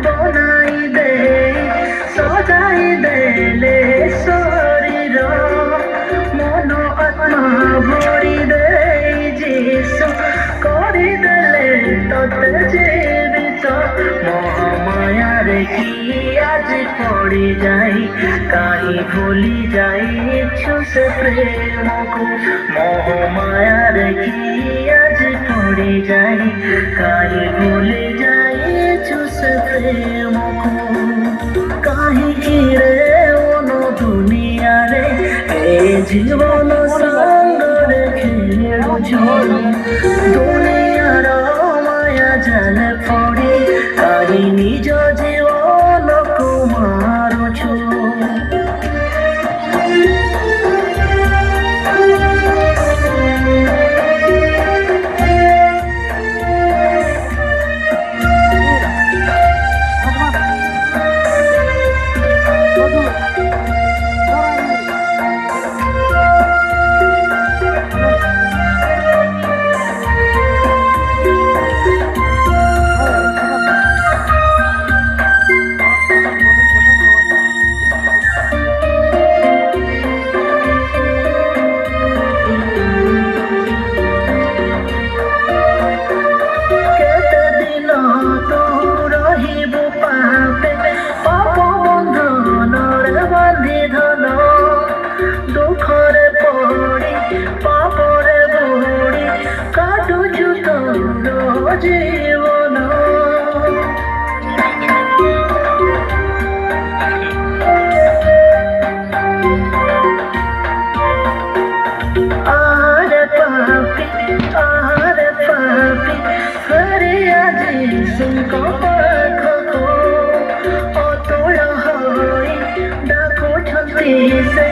বনাই দে সজাই দেলে শরীর মন আত্মা ভরি দে যিশু କରିଦେଲେ ତତେ ଜୀବିତ ମହାମାୟାରେ କି ଆଜି ପଡ଼ିଯାଇ କାହିଁ ଭୁଲି ଯାଇଛୁ ସେ ପ୍ରେମକୁ ମହାମାୟାରେ କି ଆଜି ପଡ଼ିଯାଇ କାହିଁ ଭୁଲି ଯାଇଛୁ ସେ ପ୍ରେମକୁ କାହିଁକି ରେ ମନ ଦୁନିଆରେ ଏ ଜୀବନ ସାଙ୍ଗରେ ଖେଳୁଛୁ দুনিয়ার মায়া জালে পড়ি কাহি নিজ জীবনকু মারুছু দুঃখরে পড়ি পাপরে বুড়ি কাটুছু তোর জীবন আরে পাপি ফেরে আজি সিংহ পাখকু অতুল হই ডাকুছন্তি সে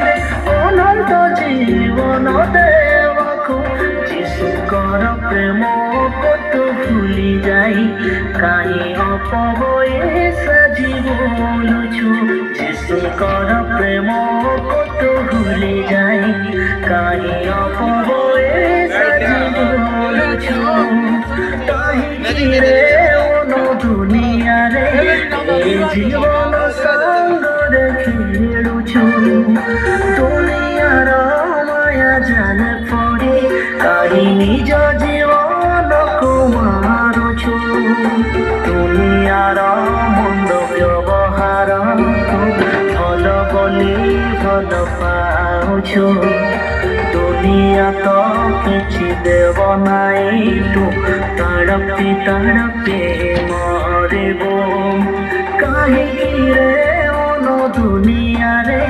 অনন্ত জীবন দেওয়াকু যিশুଙ୍କର ପ୍ରେମକୁ ତୁ ଭୁଲି ଯାଇ କାହିଁ ଅପବଏ ସାଜି ବୋଲୁଛୁ যিশুଙ୍କର ପ୍ରେମକୁ ତୁ ଭୁଲି ଯାଇ କାହିଁ ଅପବଏ ସାଜି ବୋଲୁଛୁ କାହିଁକି ରେ ମନ ଦୁନିଆରେ ଏ ଜୀବନ ସାଙ୍ଗରେ ଖେଳୁଛୁ দুনিয়ার মায়া জালে পড়ি কাহি নিজ জীবনকু মারুছু দুনিয়ার মন্দ ব্যবহার ভাল বলি ভাল পাউছু দুনিয়া তো কিছু দেব নাই তু তড়পি মরিব কাহিকি রে মন দুনিয়ারে